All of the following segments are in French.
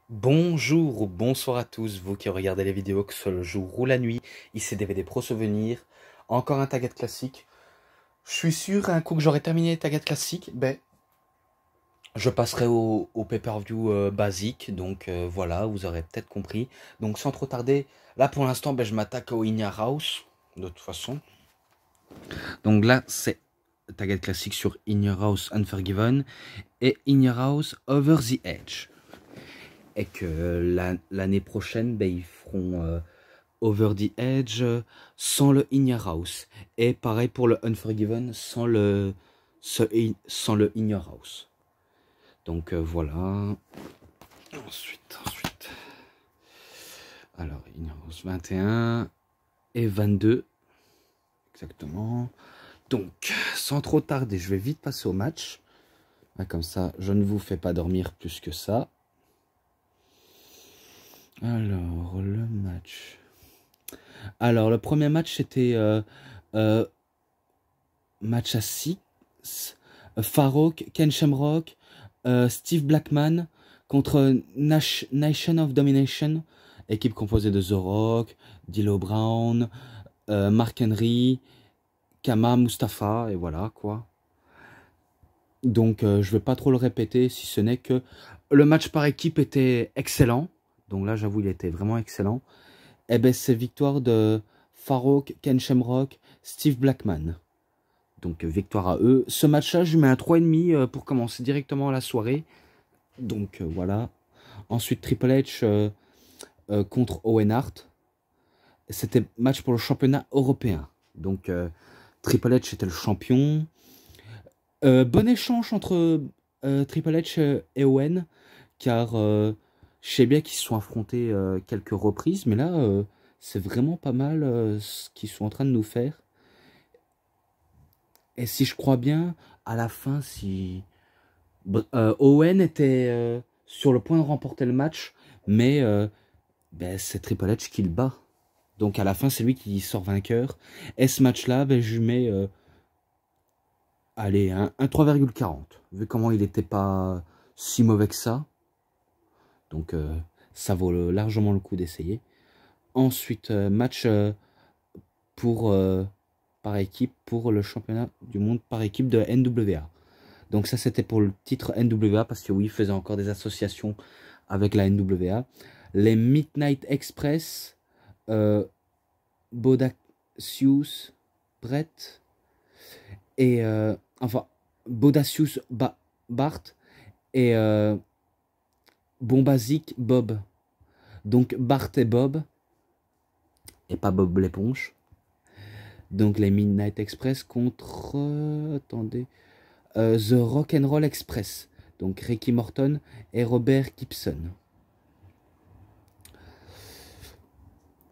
Bonjour ou bonsoir à tous, vous qui regardez les vidéos, que ce soit le jour ou la nuit, ici DVD Pro Souvenir, encore un Target classique. Je suis sûr, un coup que j'aurai terminé les Target classiques, je passerai au pay-per-view basique, donc voilà, vous aurez peut-être compris. Donc sans trop tarder, là pour l'instant, je m'attaque au In Your House, de toute façon. Donc là, c'est Target classique sur In Your House Unforgiven et In Your House Over the Edge. Et que l'année prochaine, ils feront Over the Edge sans le In Your House. Et pareil pour le Unforgiven sans le In Your House. Donc voilà. Ensuite. Alors, In Your House 21 et 22. Exactement. Donc, sans trop tarder, je vais vite passer au match. Comme ça, je ne vous fais pas dormir plus que ça. Alors, le match. Alors, le premier match, c'était match à 6. Farouk, Ken Shamrock, Steve Blackman contre Nation of Domination, équipe composée de The Rock, D'Lo Brown, Mark Henry, Kama Mustafa, et voilà quoi. Donc je vais pas trop le répéter, si ce n'est que le match par équipe était excellent. Donc là, j'avoue, il était vraiment excellent. Et c'est victoire de Farouk, Ken Shamrock, Steve Blackman. Donc victoire à eux. Ce match-là, je mets un 3,5 pour commencer directement la soirée. Donc voilà. Ensuite, Triple H contre Owen Hart. C'était match pour le championnat européen. Donc Triple H était le champion. Bon échange entre Triple H et Owen. Car je sais bien qu'ils se sont affrontés quelques reprises. Mais là, c'est vraiment pas mal ce qu'ils sont en train de nous faire. Et si je crois bien, à la fin, si Owen était sur le point de remporter le match, mais c'est Triple H qui le bat. Donc à la fin, c'est lui qui sort vainqueur. Et ce match-là, je mets allez, un 3,40. Vu comment il n'était pas si mauvais que ça. Donc ça vaut largement le coup d'essayer. Ensuite, match pour par équipe pour le championnat du monde par équipe de NWA. Donc ça, c'était pour le titre NWA, parce que oui, il faisait encore des associations avec la NWA. Les Midnight Express, Bodacius Brett, et Bodacius Bart, et Bombazic Bob. Donc Bart et Bob, et pas Bob l'éponge. Donc les Midnight Express contre... attendez... The Rock'n'Roll Express, donc Ricky Morton et Robert Gibson.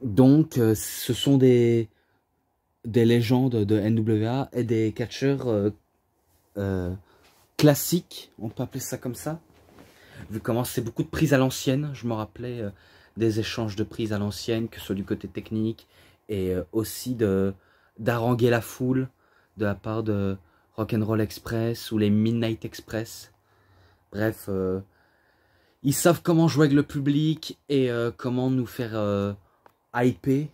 Donc ce sont des légendes de NWA et des catcheurs classiques, on peut appeler ça comme ça. Vu comment c'est beaucoup de prises à l'ancienne, je me rappelais des échanges de prises à l'ancienne, que ce soit du côté technique et aussi d'haranguer la foule de la part de Rock'n'Roll Express ou les Midnight Express. Bref, ils savent comment jouer avec le public et comment nous faire hyper.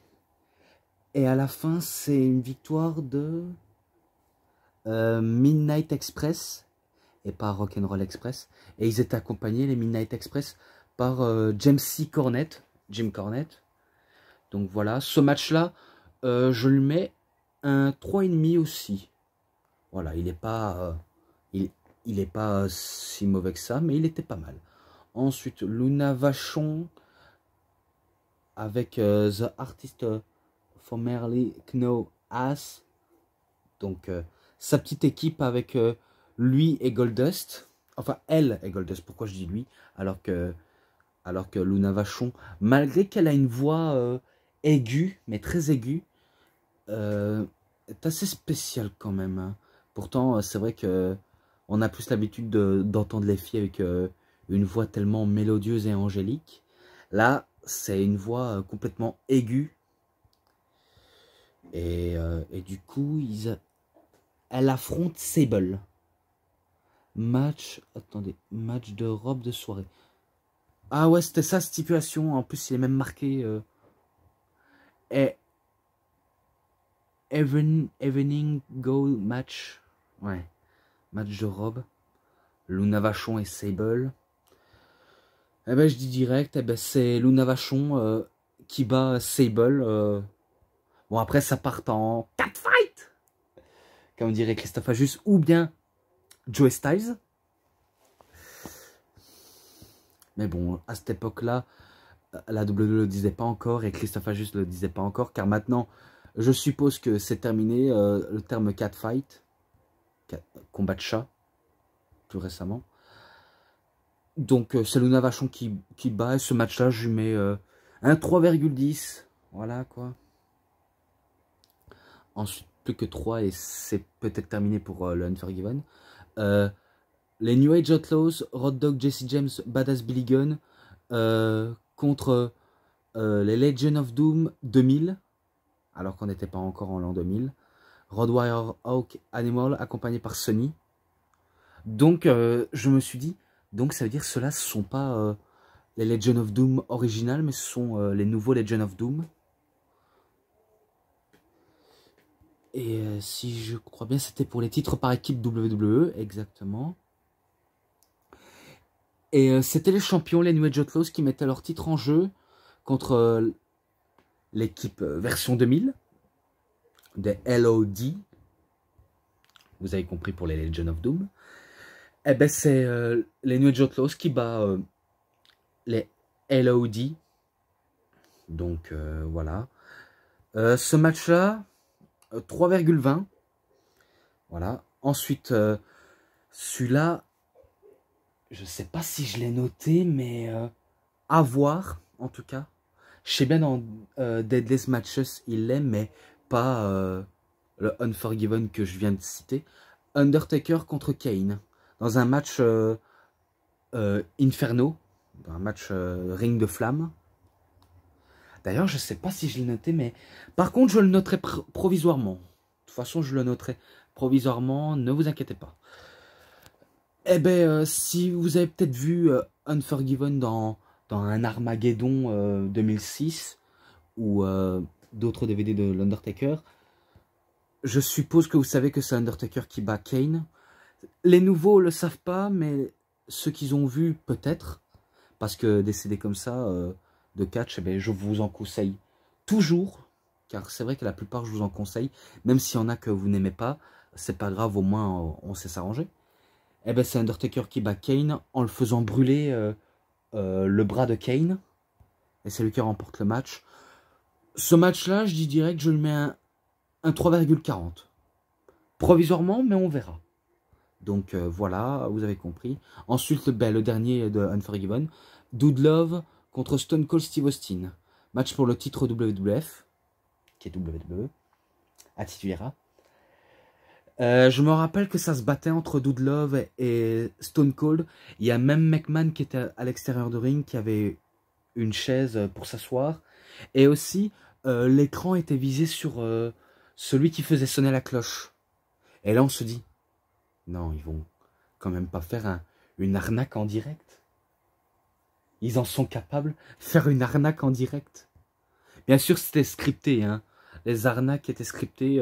Et à la fin, c'est une victoire de Midnight Express et pas Rock'n'Roll Express. Et ils étaient accompagnés, les Midnight Express, par Jim Cornette. Donc voilà, ce match-là, je lui mets un 3,5 aussi. Voilà, il n'est pas, il est pas si mauvais que ça, mais il était pas mal. Ensuite, Luna Vachon avec The Artist Formerly Know As. Donc, sa petite équipe avec lui et Goldust. Enfin, elle et Goldust. Pourquoi je dis lui alors que Luna Vachon, malgré qu'elle a une voix aiguë, mais très aiguë, est assez spéciale quand même. Hein. Pourtant, c'est vrai que on a plus l'habitude d'entendre les filles avec une voix tellement mélodieuse et angélique. Là, c'est une voix complètement aiguë. Et du coup, elle affronte Sable. Match de robe de soirée. Ah ouais, c'était ça, stipulation. En plus, il est même marqué... E- Evening Goal Match. Ouais, match de robe. Luna Vachon et Sable. Eh ben, je dis direct, eh ben, c'est Luna Vachon qui bat Sable. Bon, après, ça part en 4 fights, comme dirait Christophe Ajus, ou bien Joe Styles. Mais bon, à cette époque-là, la WWE le disait pas encore et Christophe Ajus le disait pas encore, car maintenant, je suppose que c'est terminé, le terme 4 fight, combat de chat, plus récemment. Donc, c'est Luna Vachon qui bat, et ce match-là, je lui mets un 3,10. Voilà, quoi. Ensuite, plus que 3 et c'est peut-être terminé pour le Unforgiven. Les New Age Outlaws, Road Dogg, Jesse James, Badass Billy Gunn contre les Legion of Doom 2000, alors qu'on n'était pas encore en l'an 2000. Roadwire Hawk Animal accompagné par Sony. Donc je me suis dit, donc ça veut dire que ceux-là ce ne sont pas les Legion of Doom originales, mais ce sont les nouveaux Legion of Doom. Et si je crois bien, c'était pour les titres par équipe WWE, exactement. Et c'était les champions, les New Age Outlaws, qui mettaient leur titre en jeu contre l'équipe version 2000, des LOD. Vous avez compris pour les Legion of Doom. Et ben c'est les New Age Outlaws qui bat les LOD. Donc voilà. Ce match-là, 3,20. Voilà. Ensuite, celui-là, je sais pas si je l'ai noté, mais à voir, en tout cas. Je sais bien dans Deadless Matches, il l'est, mais pas le Unforgiven que je viens de citer. Undertaker contre Kane. Dans un match Inferno. Dans un match Ring de Flamme. D'ailleurs, je sais pas si je l'ai noté, mais... Par contre, je le noterai provisoirement. De toute façon, je le noterai provisoirement, ne vous inquiétez pas. Eh ben, si vous avez peut-être vu Unforgiven dans un Armageddon 2006, ou d'autres DVD de l'Undertaker, je suppose que vous savez que c'est Undertaker qui bat Kane. Les nouveaux le savent pas, mais ceux qu'ils ont vu peut-être, parce que des CD comme ça de catch, eh ben, je vous en conseille toujours, car c'est vrai que la plupart je vous en conseille, même s'il y en a que vous n'aimez pas, c'est pas grave, au moins on sait s'arranger. Eh ben c'est Undertaker qui bat Kane en le faisant brûler le bras de Kane, et c'est lui qui remporte le match. Ce match-là, je dis direct, je lui mets un 3,40. Provisoirement, mais on verra. Donc voilà, vous avez compris. Ensuite, ben, le dernier de Unforgiven, Dude Love contre Stone Cold Steve Austin. Match pour le titre WWF, qui est WWE, Attitude Era. Je me rappelle que ça se battait entre Dude Love et Stone Cold. Il y a même McMahon qui était à l'extérieur de ring, qui avait une chaise pour s'asseoir. Et aussi, l'écran était visé sur celui qui faisait sonner la cloche. Et là, on se dit, non, ils vont quand même pas faire une arnaque en direct. Ils en sont capables de faire une arnaque en direct. Bien sûr, c'était scripté. Hein. Les arnaques étaient scriptées,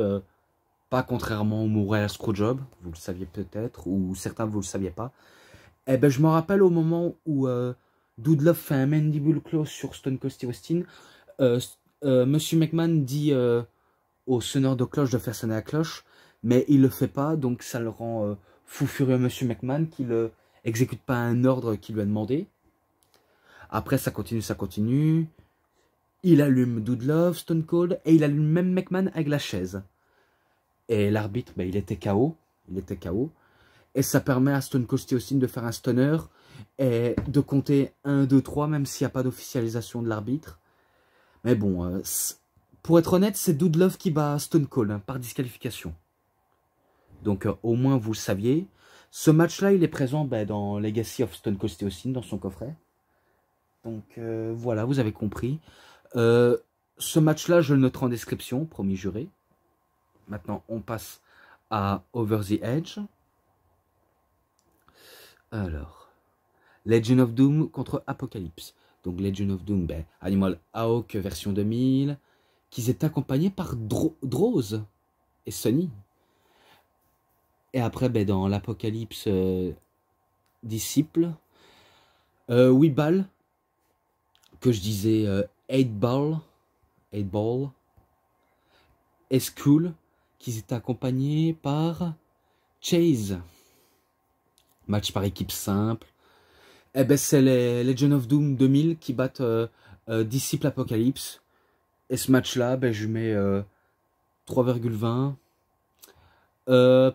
pas contrairement au Morel Screwjob, vous le saviez peut-être, ou certains vous le saviez pas. Eh ben, je me rappelle au moment où Dude Love fait un mandible close sur Stone Cold Steve Austin, Monsieur McMahon dit au sonneur de cloche de faire sonner la cloche, mais il le fait pas, donc ça le rend fou furieux Monsieur McMahon qui ne exécute pas un ordre qu'il lui a demandé. Après ça continue, ça continue. Il allume Dude Love, Stone Cold, et il allume même McMahon avec la chaise. Et l'arbitre, ben, il était KO. Il était KO. Et ça permet à Stone Cold Steve Austin de faire un stunner et de compter 1, 2, 3, même s'il n'y a pas d'officialisation de l'arbitre. Mais bon, pour être honnête, c'est Dude Love qui bat Stone Cold hein, par disqualification. Donc au moins vous le saviez. Ce match-là, il est présent ben, dans Legacy of Stone Cold Steve Austin, dans son coffret. Donc voilà, vous avez compris. Ce match-là, je le noterai en description, promis juré. Maintenant, on passe à Over the Edge. Alors, Legend of Doom contre Apocalypse. Donc Legend of Doom, ben, Animal Hawk version 2000, qui étaient accompagnés par Droz et Sony. Et après, ben, dans l'Apocalypse Disciple, 8 balles, que je disais 8 ball, et Skull, qui étaient accompagnés par Chase. Match par équipe simple. Eh ben, c'est les Legend of Doom 2000 qui battent Disciple Apocalypse. Et ce match-là, ben, je mets 3,20.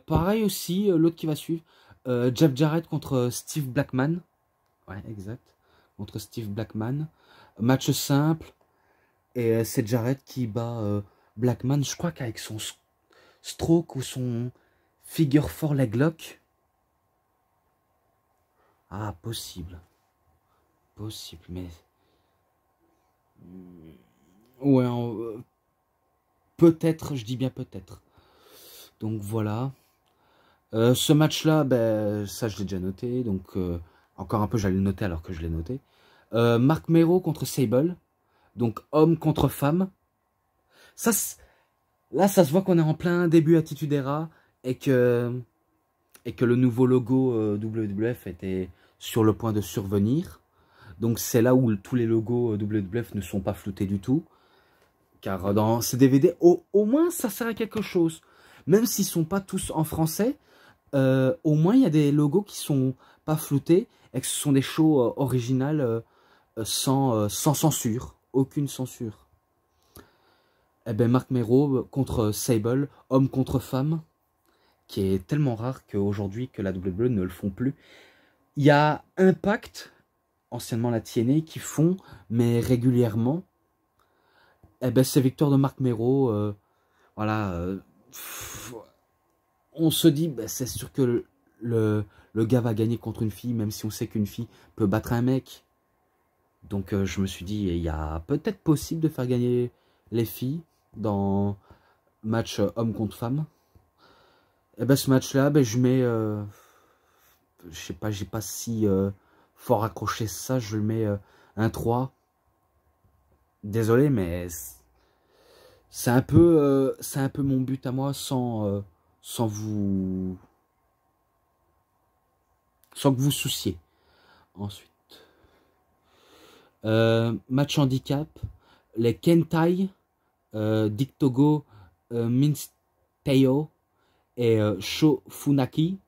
Pareil aussi, l'autre qui va suivre, Jeff Jarrett contre Steve Blackman. Ouais, exact. Contre Steve Blackman. Match simple. Et c'est Jarrett qui bat Blackman, je crois qu'avec son stroke ou son figure 4 leg lock. Ah, possible. Possible, mais... Ouais, peut-être, je dis bien peut-être. Donc voilà. Ce match-là, ben, ça je l'ai déjà noté. Donc encore un peu, j'allais le noter alors que je l'ai noté. Marc Mero contre Sable. Donc homme contre femme. Ça, là, ça se voit qu'on est en plein début Attitude Era et que le nouveau logo WWF était sur le point de survenir. Donc c'est là où tous les logos WWF ne sont pas floutés du tout. Car dans ces DVD, au moins ça sert à quelque chose. Même s'ils ne sont pas tous en français, au moins il y a des logos qui sont pas floutés et que ce sont des shows originales sans censure. Aucune censure. Eh ben Marc Mero contre Sable, homme contre femme, qui est tellement rare qu'aujourd'hui que la WWE ne le font plus. Il y a Impact, anciennement la TNA, qui font, mais régulièrement. Eh ben c'est victoire de Marc Mero. Voilà. On se dit, ben, c'est sûr que le gars va gagner contre une fille, même si on sait qu'une fille peut battre un mec. Donc je me suis dit, il y a peut-être possible de faire gagner les filles dans match homme contre femme. Et ben ce match-là, ben, je mets, je sais pas, j'ai pas si fort accroché ça, je le mets un 3. Désolé, mais c'est un peu mon but à moi sans que vous souciez. Ensuite, match handicap, les Kentai, Dick Togo, Minsteo et Sho Funaki,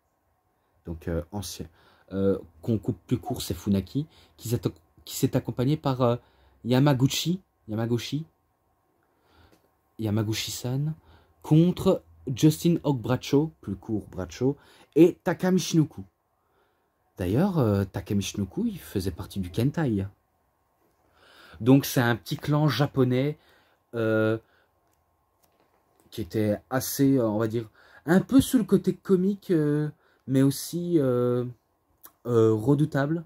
donc ancien, qu'on coupe plus court, c'est Funaki, qui s'est accompagné par Yamaguchi-san, contre Justin Hawk Bradshaw, plus court Bradshaw, et Taka Michinoku. D'ailleurs, Taka Michinoku, il faisait partie du Kentai. Donc c'est un petit clan japonais qui était assez, on va dire, un peu sous le côté comique, mais aussi redoutable.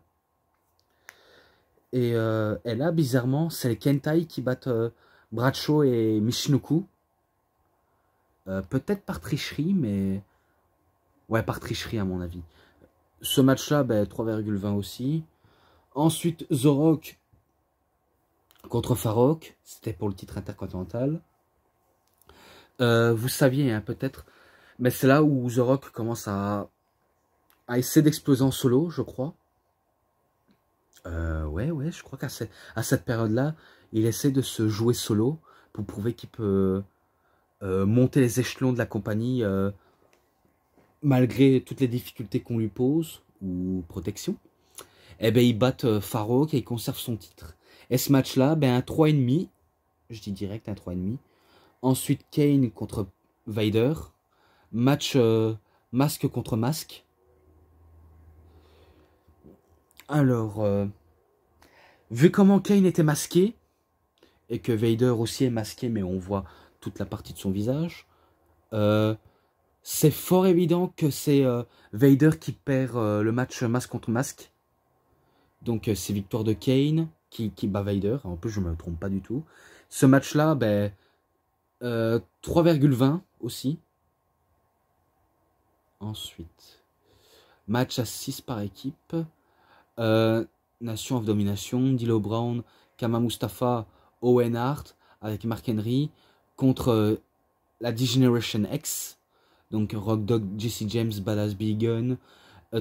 Et là, bizarrement, c'est les Kentai qui battent Bradshaw et Michinoku. Peut-être par tricherie, mais... Ouais, par tricherie à mon avis. Ce match-là, ben, 3,20 aussi. Ensuite, The Rock contre Farok. C'était pour le titre intercontinental. Vous saviez, hein, peut-être. Mais c'est là où The Rock commence à essayer d'exploser en solo, je crois. Ouais, je crois qu'à cette période-là, il essaie de se jouer solo pour prouver qu'il peut monter les échelons de la compagnie malgré toutes les difficultés qu'on lui pose ou protection. Eh ben, il bat Farok et il conserve son titre. Et ce match-là, ben, un 3,5. Je dis direct un 3,5. Ensuite, Kane contre Vader. Match masque contre masque. Alors, vu comment Kane était masqué, et que Vader aussi est masqué, mais on voit toute la partie de son visage, c'est fort évident que c'est Vader qui perd le match masque contre masque. Donc c'est victoire de Kane qui bat Vader. En plus, je ne me trompe pas du tout. Ce match-là, ben, 3,20 aussi. Ensuite, match à 6 par équipe. Nation of Domination, D'Lo Brown, Kama Mustafa, Owen Hart avec Mark Henry contre la D-Generation X, donc Rock Dog, Jesse James, Badass Billy Gunn,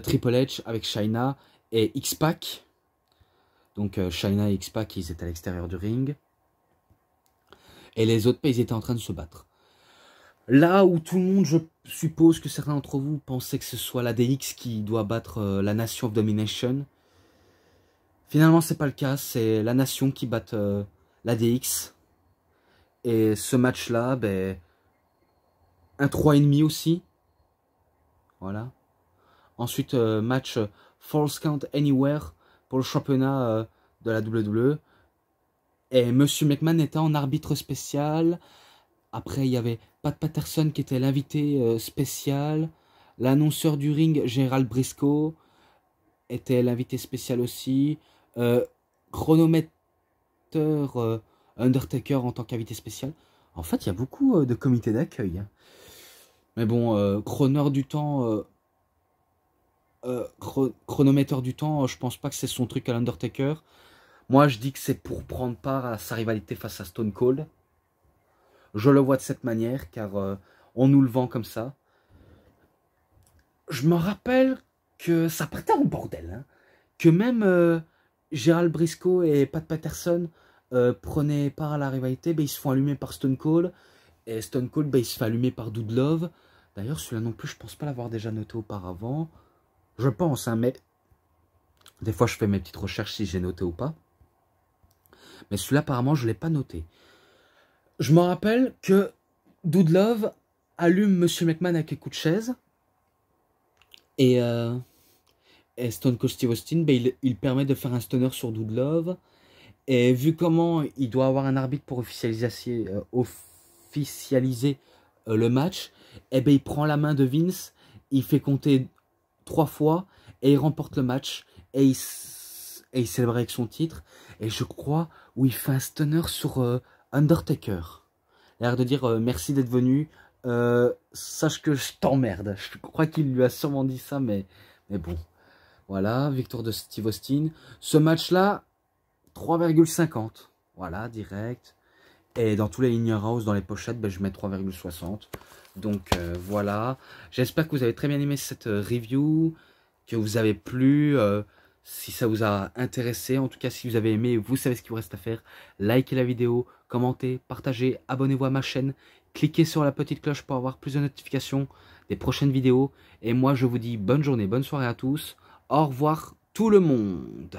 Triple H avec Chyna et X-Pac. Donc Chyna et X-Pac, ils étaient à l'extérieur du ring. Et les autres, ils étaient en train de se battre. Là où tout le monde, je suppose que certains d'entre vous pensaient que ce soit la DX qui doit battre la Nation of Domination. Finalement, c'est pas le cas. C'est la Nation qui bat la DX. Et ce match-là, ben, un 3,5 aussi. Voilà. Ensuite, match Falls Count Anywhere pour le championnat de la WWE. Et Monsieur McMahon était en arbitre spécial. Après, il y avait Pat Patterson qui était l'invité spécial. L'annonceur du ring, Gerald Briscoe, était l'invité spécial aussi. Chronometteur Undertaker en tant qu'invité spécial. En fait, il y a beaucoup de comités d'accueil. Hein. Mais bon, chroneur du temps... chronometteur du temps, je pense pas que c'est son truc à l'Undertaker. Moi, je dis que c'est pour prendre part à sa rivalité face à Stone Cold. Je le vois de cette manière, car on nous le vend comme ça. Je me rappelle que ça partait en bordel. Hein. Que même Gerald Briscoe et Pat Patterson prenaient part à la rivalité, ben, ils se font allumer par Stone Cold. Et Stone Cold, ben, il se fait allumer par Dude Love. D'ailleurs, celui-là non plus, je pense pas l'avoir déjà noté auparavant. Je pense, hein, mais des fois, je fais mes petites recherches si j'ai noté ou pas. Mais celui-là, apparemment, je ne l'ai pas noté. Je me rappelle que Dude Love allume Monsieur McMahon avec un coup de chaise. Et Stone Cold Steve Austin, ben, il permet de faire un stunner sur Dude Love. Et vu comment il doit avoir un arbitre pour officialiser le match, et ben, il prend la main de Vince, il fait compter 3 fois, et il remporte le match, et il célèbre avec son titre. Et je crois où il fait un stunner sur Undertaker. Il a l'air de dire merci d'être venu, sache que je t'emmerde. Je crois qu'il lui a sûrement dit ça, mais bon. Voilà, victoire de Steve Austin. Ce match-là, 3,50. Voilà, direct. Et dans tous les In Your House, dans les pochettes, ben, je mets 3,60. Donc voilà. J'espère que vous avez très bien aimé cette review, que vous avez plu. Si ça vous a intéressé, en tout cas si vous avez aimé, vous savez ce qu'il vous reste à faire. Likez la vidéo, commentez, partagez, abonnez-vous à ma chaîne. Cliquez sur la petite cloche pour avoir plus de notifications des prochaines vidéos. Et moi je vous dis bonne journée, bonne soirée à tous. Au revoir tout le monde.